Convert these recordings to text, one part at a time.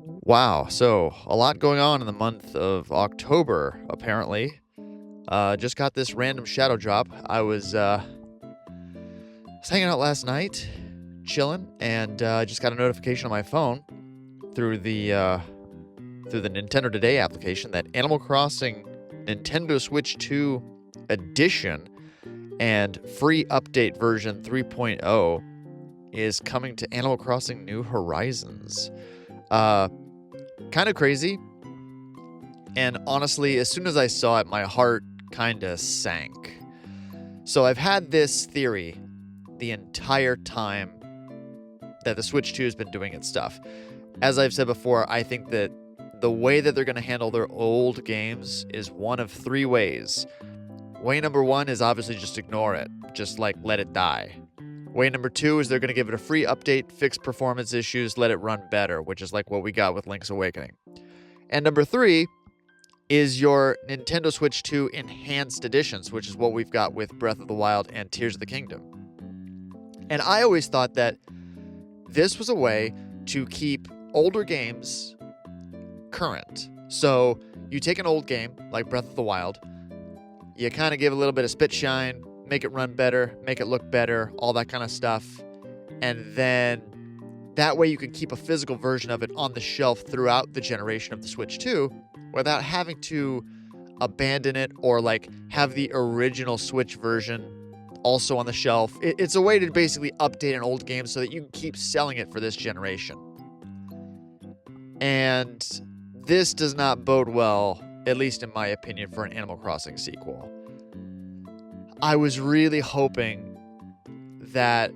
Wow, so a lot going on in the month of October, apparently. Just got this random shadow drop. I was hanging out last night, chilling, and just got a notification on my phone through the Nintendo Today application that Animal Crossing Nintendo Switch 2 Edition and free update version 3.0 is coming to Animal Crossing New Horizons. Kind of crazy. And honestly, as soon as I saw it, my heart kind of sank. So I've had this theory the entire time that the Switch 2 has been doing its stuff. As I've said before, I think that the way that they're going to handle their old games is one of three ways. Way number one is obviously just ignore it. Just let it die. Way number two is they're going to give it a free update, fix performance issues, let it run better, which is like what we got with Link's Awakening. And number three is your Nintendo Switch 2 Enhanced Editions, which is what we've got with Breath of the Wild and Tears of the Kingdom. And I always thought that this was a way to keep older games current. So you take an old game like Breath of the Wild, you kind of give a little bit of spit shine, make it run better, make it look better, all that kind of stuff. And then that way you can keep a physical version of it on the shelf throughout the generation of the Switch 2 without having to abandon it or have the original Switch version also on the shelf. It's a way to basically update an old game so that you can keep selling it for this generation. And this does not bode well, at least in my opinion, for an Animal Crossing sequel. I was really hoping that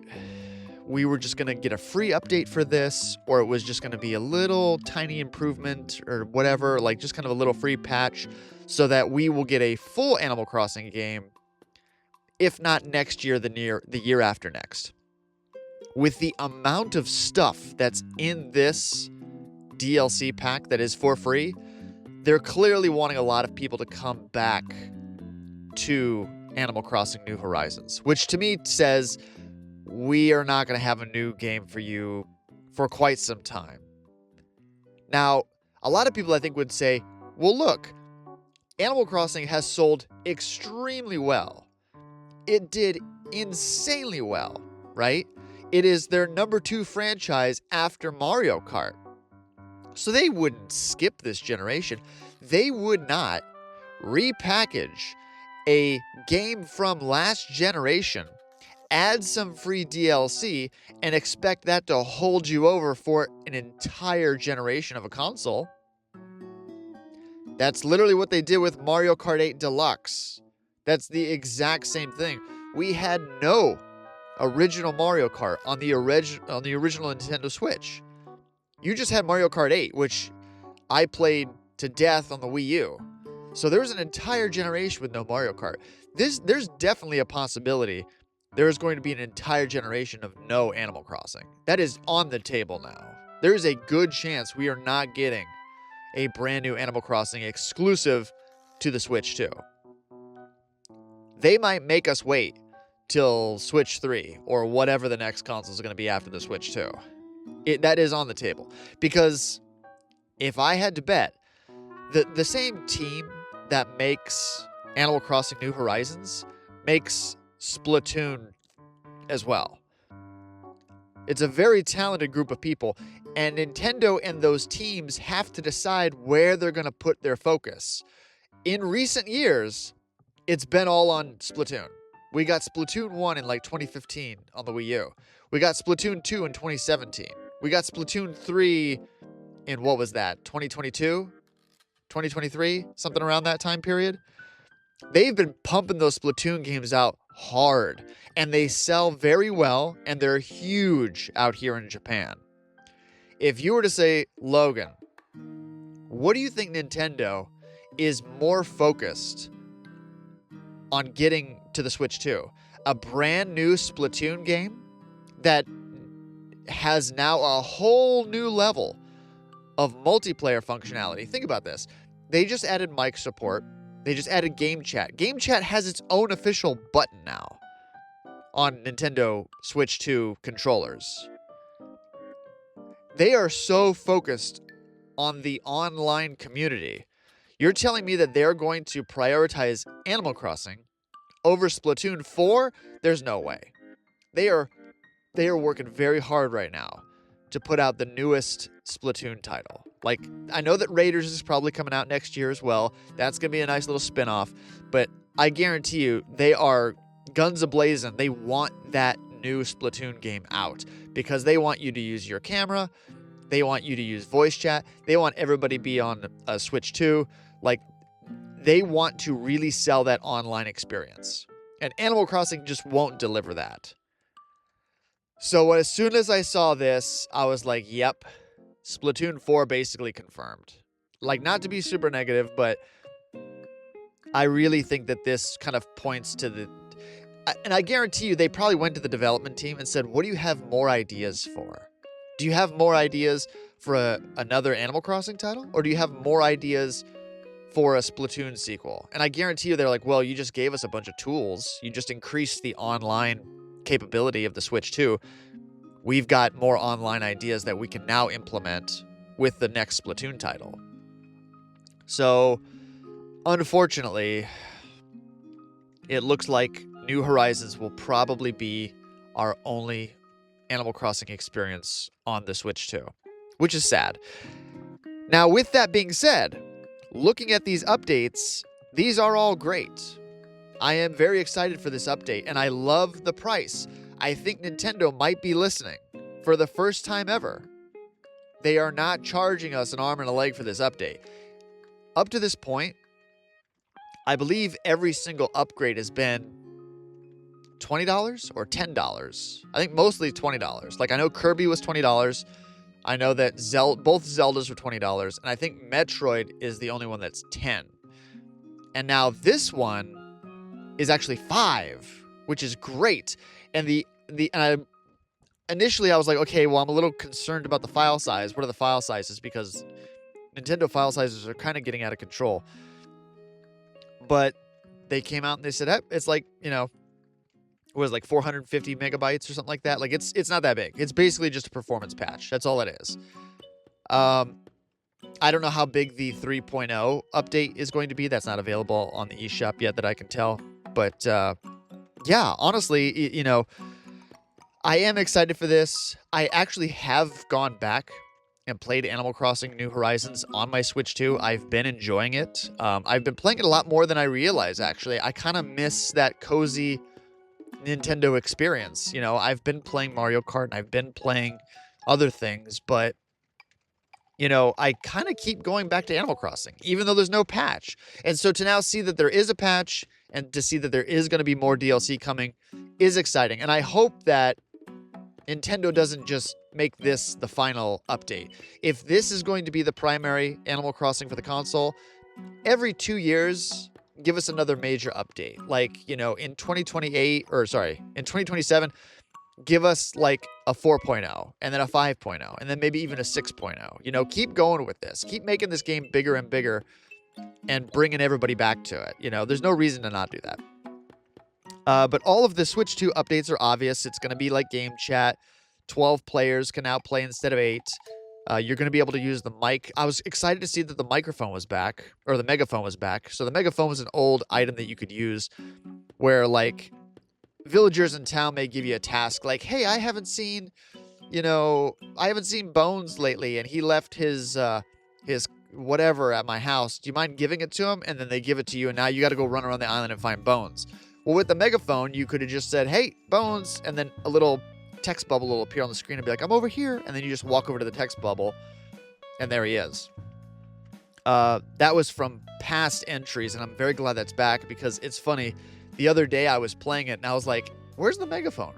we were just going to get a free update for this, or it was just going to be a little tiny improvement or whatever, just kind of a little free patch, so that we will get a full Animal Crossing game, if not next year, the year after next. With the amount of stuff that's in this DLC pack that is for free, they're clearly wanting a lot of people to come back to Animal Crossing New Horizons, which to me says we are not going to have a new game for you for quite some time. Now, a lot of people I think would say, well, look, Animal Crossing has sold extremely well. It did insanely well, right? It is their number 2 franchise after Mario Kart. So they wouldn't skip this generation. They would not repackage a game from last generation, add some free DLC, and expect that to hold you over for an entire generation of a console. That's literally what they did with Mario Kart 8 Deluxe. That's the exact same thing. We had no original Mario Kart on the original Nintendo Switch. You just had Mario Kart 8, which I played to death on the Wii U. So there was an entire generation with no Mario Kart. There's definitely a possibility there's going to be an entire generation of no Animal Crossing. That is on the table now. There is a good chance we are not getting a brand new Animal Crossing exclusive to the Switch 2. They might make us wait till Switch 3 or whatever the next console is going to be after the Switch 2. That is on the table. Because if I had to bet, the same team that makes Animal Crossing New Horizons makes Splatoon as well. It's a very talented group of people, and Nintendo and those teams have to decide where they're going to put their focus. In recent years, it's been all on Splatoon. We got Splatoon 1 in 2015 on the Wii U. We got Splatoon 2 in 2017. We got Splatoon 3 in, what was that, 2022? 2023? Something around that time period? They've been pumping those Splatoon games out hard, and they sell very well, and they're huge out here in Japan. If you were to say, Logan, what do you think Nintendo is more focused on getting to the Switch 2? A brand new Splatoon game that has now a whole new level of multiplayer functionality. Think about this. They just added mic support. They just added game chat. Game chat has its own official button now on Nintendo Switch 2 controllers. They are so focused on the online community. You're telling me that they're going to prioritize Animal Crossing over Splatoon 4? There's no way. They are working very hard right now to put out the newest Splatoon title. Like, I know that Raiders is probably coming out next year as well. That's going to be a nice little spin-off. But I guarantee you, they are guns a-blazing. They want that new Splatoon game out because they want you to use your camera. They want you to use voice chat. They want everybody to be on Switch 2. Like, they want to really sell that online experience. And Animal Crossing just won't deliver that. So as soon as I saw this, I was like, yep, Splatoon 4 basically confirmed. Like, not to be super negative, but I really think that this kind of points to the... And I guarantee you, they probably went to the development team and said, what do you have more ideas for? Do you have more ideas for another Animal Crossing title? Or do you have more ideas for a Splatoon sequel? And I guarantee you, they're like, well, you just gave us a bunch of tools. You just increased the online capability of the Switch 2. We've got more online ideas that we can now implement with the next Splatoon title. So, unfortunately, it looks like New Horizons will probably be our only Animal Crossing experience on the Switch 2, which is sad. Now, with that being said, looking at these updates, these are all great. I am very excited for this update, and I love the price. I think Nintendo might be listening for the first time ever. They are not charging us an arm and a leg for this update. Up to this point, I believe every single upgrade has been $20 or $10. I think mostly $20. Like, I know Kirby was $20. I know that both Zeldas were $20, and I think Metroid is the only one that's $10. And now this one is actually $5, which is great. And initially I was like, okay, well, I'm a little concerned about the file size. What are the file sizes? Because Nintendo file sizes are kind of getting out of control. But they came out and they said, hey, it's like, you know, it was like 450 megabytes or something like that. Like, it's not that big. It's basically just a performance patch. That's all it is. I don't know how big the 3.0 update is going to be. That's not available on the eShop yet that I can tell. But yeah, honestly, you know, I am excited for this. I actually have gone back and played Animal Crossing New Horizons on my Switch 2. I've been enjoying it. I've been playing it a lot more than I realized, actually. I kind of miss that cozy Nintendo experience. You know, I've been playing Mario Kart and I've been playing other things, but you know, I kind of keep going back to Animal Crossing, even though there's no patch. And so to now see that there is a patch and to see that there is going to be more DLC coming is exciting. And I hope that Nintendo doesn't just make this the final update. If this is going to be the primary Animal Crossing for the console, every 2 years, give us another major update. Like, you know, in 2027, give us like a 4.0 and then a 5.0 and then maybe even a 6.0. You know, keep going with this. Keep making this game bigger and bigger and bringing everybody back to it. You know, there's no reason to not do that. But all of the Switch 2 updates are obvious. It's going to be like game chat. 12 players can now play instead of 8. You're going to be able to use the mic. I was excited to see that the microphone was back, or the megaphone was back. So the megaphone was an old item that you could use where, like, villagers in town may give you a task like, hey, I haven't seen Bones lately, and he left his whatever at my house. Do you mind giving it to him? And then they give it to you, and now you got to go run around the island and find Bones. Well, with the megaphone, you could have just said, hey, Bones, and then a little text bubble will appear on the screen and be like, I'm over here, and then you just walk over to the text bubble, and there he is. That was from past entries, and I'm very glad that's back because it's funny. The other day I was playing it, and I was like, where's the megaphone?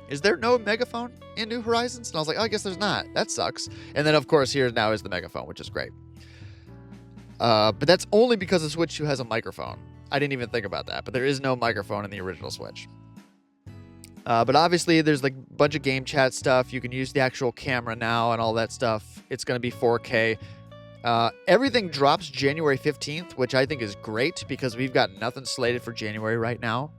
Is there no megaphone in New Horizons? And I was like, oh, I guess there's not. That sucks. And then, of course, here now is the megaphone, which is great. But that's only because the Switch 2 has a microphone. I didn't even think about that, but there is no microphone in the original Switch. But obviously, there's like a bunch of game chat stuff. You can use the actual camera now and all that stuff. It's going to be 4K. Everything drops January 15th, which I think is great because we've got nothing slated for January right now.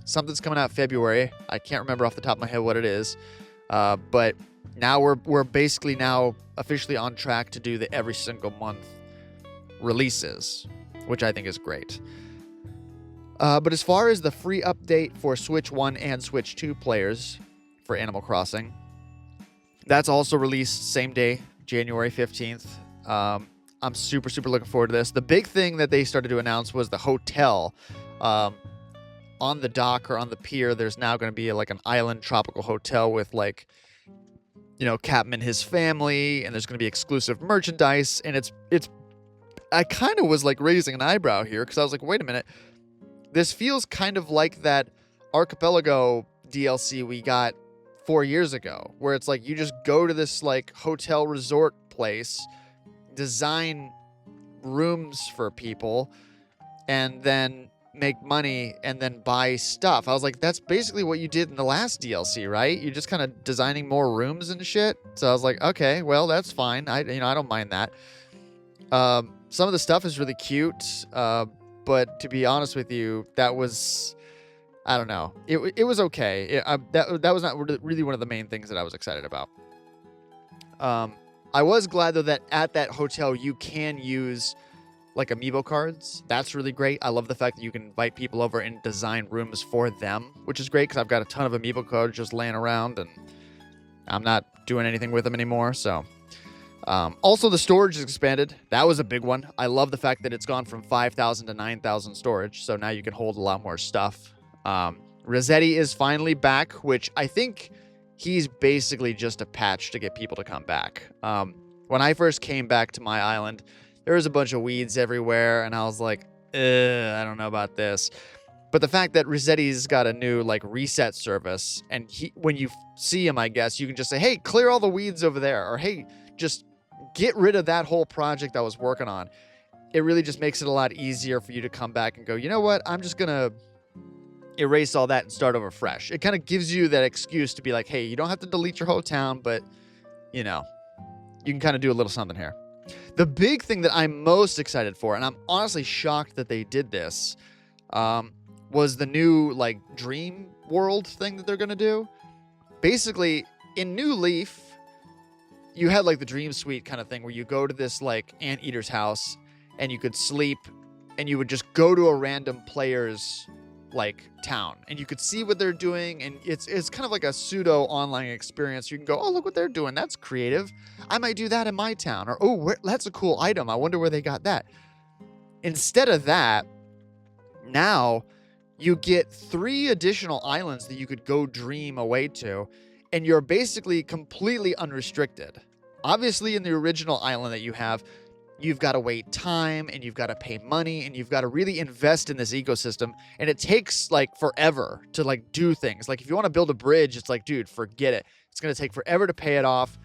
Something's coming out February. I can't remember off the top of my head what it is. But Now we're basically now officially on track to do the every single month releases, which I think is great. But as far as the free update for Switch 1 and Switch 2 players for Animal Crossing, that's also released same day, January 15th. I'm super, super looking forward to this. The big thing that they started to announce was the hotel. On the dock or on the pier, there's now going to be like an island tropical hotel with like, Captain and his family, and there's going to be exclusive merchandise. And it's I kind of was like raising an eyebrow here because I was like, wait a minute. This feels kind of like that Archipelago DLC we got 4 years ago, where it's like you just go to this like hotel resort place, design rooms for people, and then make money and then buy stuff. I was like, that's basically what you did in the last DLC, right? You're just kind of designing more rooms and shit. So I was like, okay, well, that's fine. I don't mind that. Some of the stuff is really cute, but to be honest with you, that was, I don't know. It was okay. That was not really one of the main things that I was excited about. I was glad though that at that hotel you can use like amiibo cards. That's really great. I love the fact that you can invite people over and design rooms for them, which is great because I've got a ton of amiibo cards just laying around and I'm not doing anything with them anymore. So, also the storage is expanded. That was a big one. I love the fact that it's gone from 5,000 to 9,000 storage. So now you can hold a lot more stuff. Rossetti is finally back, which I think he's basically just a patch to get people to come back. When I first came back to my island, there was a bunch of weeds everywhere, and I was like, I don't know about this. But the fact that Rossetti's got a new like reset service, and when you see him, I guess, you can just say, hey, clear all the weeds over there, or hey, just get rid of that whole project I was working on. It really just makes it a lot easier for you to come back and go, you know what, I'm just going to erase all that and start over fresh. It kind of gives you that excuse to be like, hey, you don't have to delete your whole town, but, you can kind of do a little something here. The big thing that I'm most excited for, and I'm honestly shocked that they did this, was the new, like, Dream World thing that they're going to do. Basically, in New Leaf, you had, like, the Dream Suite kind of thing where you go to this, like, anteater's house, and you could sleep, and you would just go to a random player's, like, town, and you could see what they're doing, and it's kind of like a pseudo online experience. You can go, oh, look what they're doing, that's creative, I might do that in my town, or oh, that's a cool item, I wonder where they got that. Instead of that, now you get 3 additional islands that you could go dream away to, and you're basically completely unrestricted. Obviously in the original island that you have, you've got to wait time, and you've got to pay money, and you've got to really invest in this ecosystem, and it takes like forever to like do things. Like if you want to build a bridge, it's like, dude, forget it. It's going to take forever to pay it off.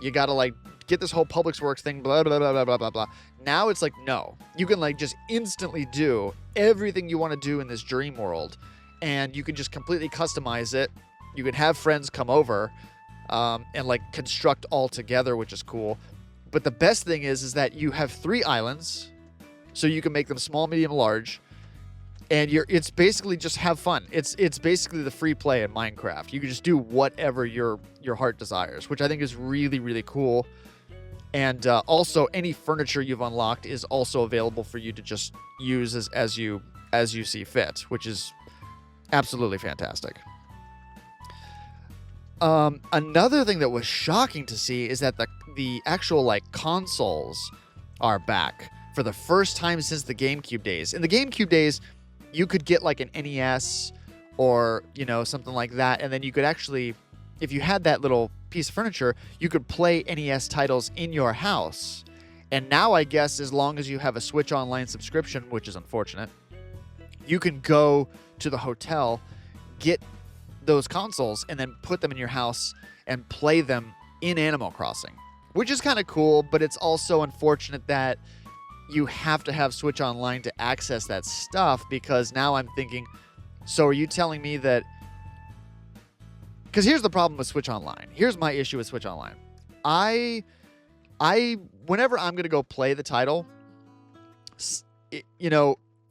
You got to like get this whole Publix Works thing, blah, blah, blah, blah, blah, blah, blah. Now it's like, no, you can like just instantly do everything you want to do in this dream world, and you can just completely customize it. You can have friends come over and like construct all together, which is cool. But the best thing is that you have 3 islands, so you can make them small, medium, large, and it's basically just have fun. It's basically the free play in Minecraft. You can just do whatever your heart desires, which I think is really, really cool. And also, any furniture you've unlocked is also available for you to just use as you see fit, which is absolutely fantastic. Another thing that was shocking to see is that the actual like consoles are back for the first time since the GameCube days. In the GameCube days, you could get like an NES or, something like that, and then you could actually, if you had that little piece of furniture, you could play NES titles in your house. And now I guess as long as you have a Switch Online subscription, which is unfortunate, you can go to the hotel, get those consoles, and then put them in your house and play them in Animal Crossing, which is kind of cool, but it's also unfortunate that you have to have Switch Online to access that stuff, because now I'm thinking, so are you telling me that... Because here's the problem with Switch Online. Here's my issue with Switch Online. I whenever I'm going to go play the title,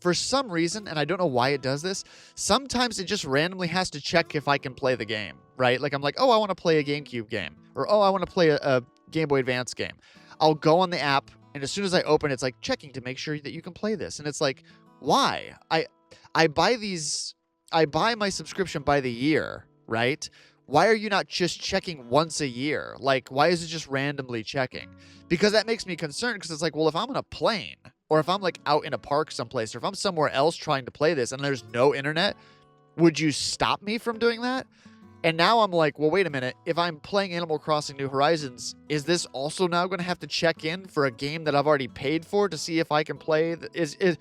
for some reason, and I don't know why it does this, sometimes it just randomly has to check if I can play the game, right? Like I'm like, oh, I want to play a GameCube game, or oh, I want to play a Game Boy Advance game. I'll go on the app, and as soon as I open, it's like checking to make sure that you can play this, and it's like, why? I buy my subscription by the year, right? Why are you not just checking once a year? Like, why is it just randomly checking? Because that makes me concerned, because it's like, well, if I'm on a plane, or if I'm like out in a park someplace, or if I'm somewhere else trying to play this and there's no internet, would you stop me from doing that? And now I'm like, well, wait a minute. If I'm playing Animal Crossing New Horizons, is this also now going to have to check in for a game that I've already paid for to see if I can play? It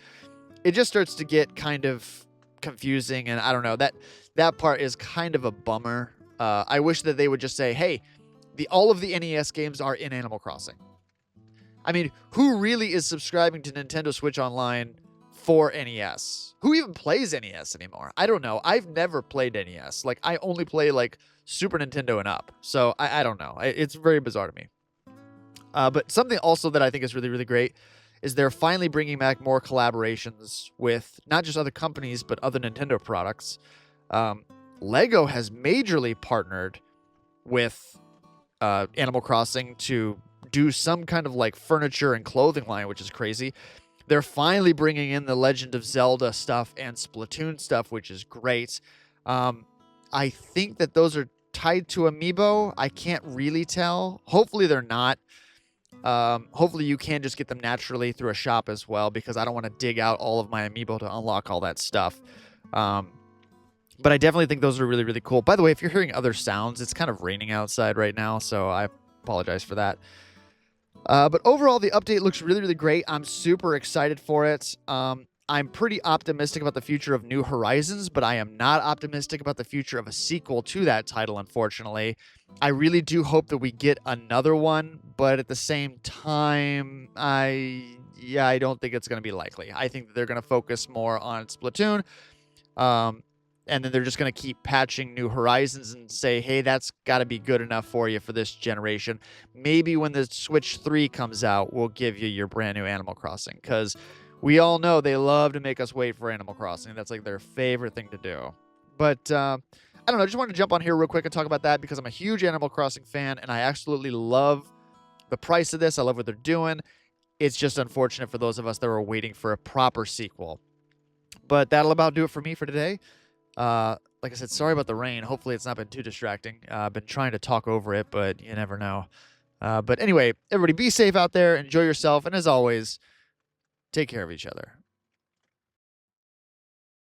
just starts to get kind of confusing, and I don't know. That part is kind of a bummer. I wish that they would just say, hey, all of the NES games are in Animal Crossing. I mean, who really is subscribing to Nintendo Switch Online for NES? Who even plays NES anymore? I don't know. I've never played NES. Like, I only play, like, Super Nintendo and up. So, I don't know. It's very bizarre to me. But something also that I think is really, really great is they're finally bringing back more collaborations with not just other companies, but other Nintendo products. Lego has majorly partnered with Animal Crossing to do some kind of like furniture and clothing line, which is crazy. They're finally bringing in the Legend of Zelda stuff and Splatoon stuff, which is great. I think that those are tied to Amiibo. I can't really tell. Hopefully they're not. Hopefully you can just get them naturally through a shop as well, because I don't want to dig out all of my Amiibo to unlock all that stuff. But I definitely think those are really, really cool. By the way, if you're hearing other sounds, it's kind of raining outside right now, so I apologize for that. But overall, the update looks really, really great. I'm super excited for it. I'm pretty optimistic about the future of New Horizons, but I am not optimistic about the future of a sequel to that title, unfortunately. I really do hope that we get another one, but at the same time, I don't think it's going to be likely. I think that they're going to focus more on Splatoon, and then they're just going to keep patching New Horizons and say, hey, that's got to be good enough for you for this generation. Maybe when the Switch 3 comes out, we'll give you your brand new Animal Crossing, because we all know they love to make us wait for Animal Crossing. That's like their favorite thing to do. But I don't know. I just wanted to jump on here real quick and talk about that, because I'm a huge Animal Crossing fan, and I absolutely love the price of this. I love what they're doing. It's just unfortunate for those of us that were waiting for a proper sequel. But that'll about do it for me for today. Like I said, sorry about the rain. Hopefully it's not been too distracting. I've been trying to talk over it, but you never know. But anyway, everybody be safe out there. Enjoy yourself. And as always, take care of each other.